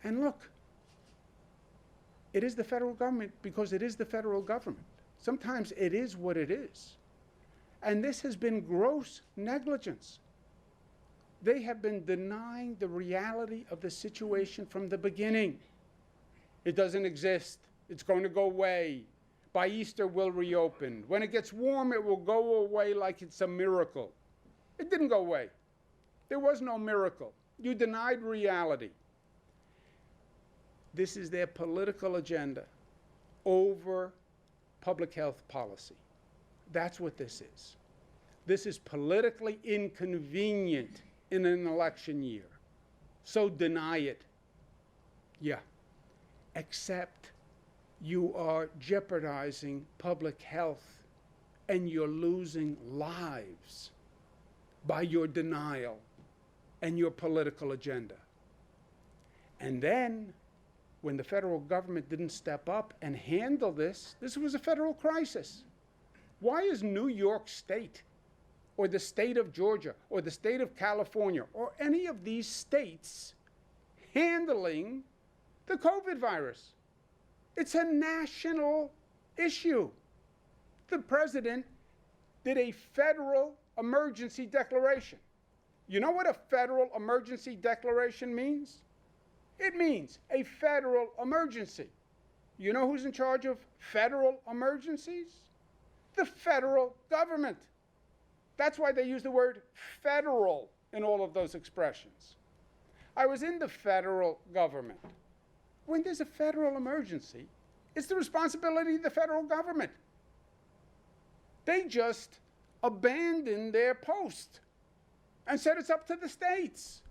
And look, it is the federal government because it is the federal government. Sometimes it is what it is. And this has been gross negligence. They have been denying the reality of the situation from the beginning. It doesn't exist. It's going to go away. By Easter, we'll reopen. When it gets warm, it will go away like it's a miracle. It didn't go away. There was no miracle. You denied reality. This is their political agenda over public health policy. That's what this is. This is politically inconvenient in an election year. So deny it. Yeah. Except you are jeopardizing public health and you're losing lives by your denial and your political agenda. And then, when the federal government didn't step up and handle this was a federal crisis. Why is New York State or the state of Georgia or the state of California or any of these states handling the COVID virus? It's a national issue. The president did a federal emergency declaration. You know what a federal emergency declaration means? It means a federal emergency. You know who's in charge of federal emergencies? The federal government. That's why they use the word federal in all of those expressions. I was in the federal government. When there's a federal emergency, it's the responsibility of the federal government. They just abandoned their post and said it's up to the states.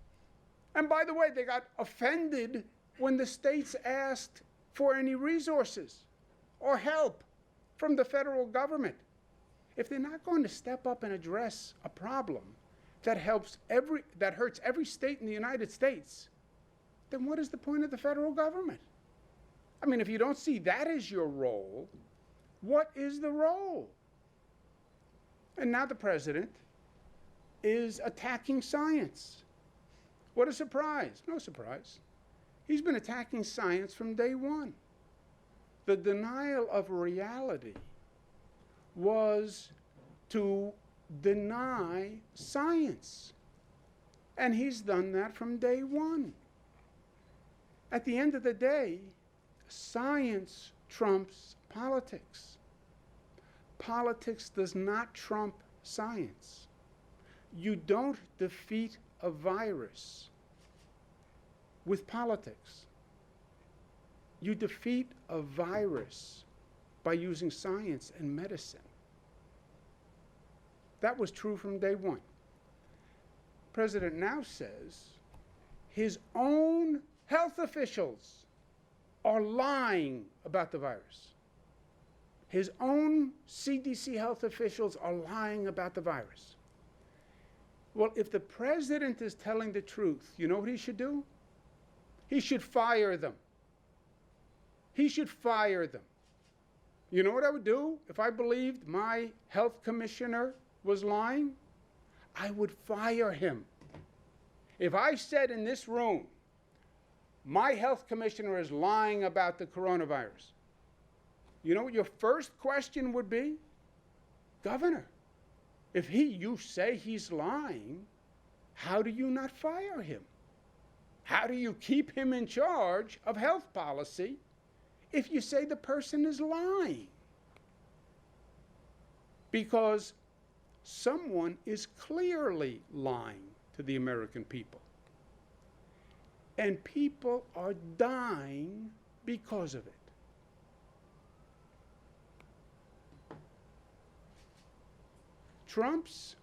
And by the way, they got offended when the states asked for any resources or help from the federal government. If they're not going to step up and address a problem that hurts every state in the United States, then what is the point of the federal government? I mean, if you don't see that as your role, what is the role? And now the president is attacking science. What a surprise. No surprise. He's been attacking science from day one. The denial of reality was to deny science. And he's done that from day one. At the end of the day, science trumps politics. Politics does not trump science. You don't defeat a virus with politics. You defeat a virus by using science and medicine. That was true from day one. The president now says his own health officials are lying about the virus. His own CDC health officials are lying about the virus. Well, if the president is telling the truth, you know what he should do? He should fire them. He should fire them. You know what I would do if I believed my health commissioner was lying? I would fire him. If I said in this room, my health commissioner is lying about the coronavirus, you know what your first question would be? Governor, if you say he's lying, how do you not fire him? How do you keep him in charge of health policy if you say the person is lying? Because someone is clearly lying to the American people. And people are dying because of it. Trump's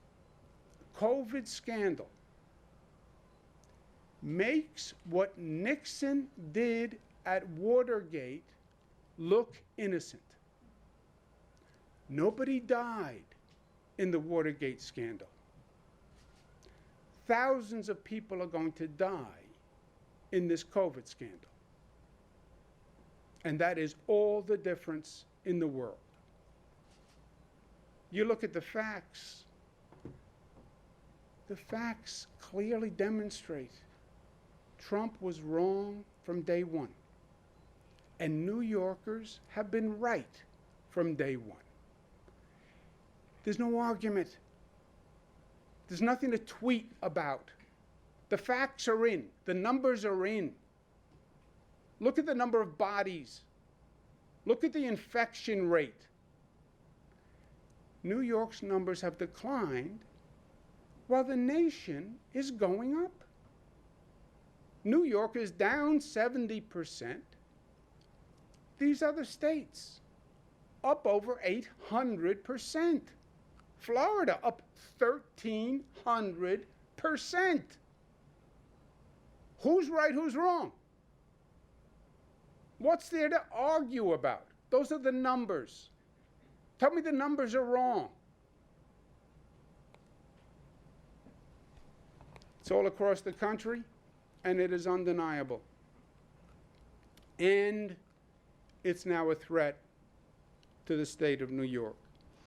COVID scandal makes what Nixon did at Watergate look innocent. Nobody died in the Watergate scandal. Thousands of people are going to die in this COVID scandal. And that is all the difference in the world. You look at the facts. The facts clearly demonstrate Trump was wrong from day one. And New Yorkers have been right from day one. There's no argument. There's nothing to tweet about. The facts are in. The numbers are in. Look at the number of bodies. Look at the infection rate. New York's numbers have declined while the nation is going up. New York is down 70%. These other states up over 800%. Florida up 1,300%. Who's right, who's wrong? What's there to argue about? Those are the numbers. Tell me the numbers are wrong. It's all across the country, and it is undeniable. And it's now a threat to the state of New York.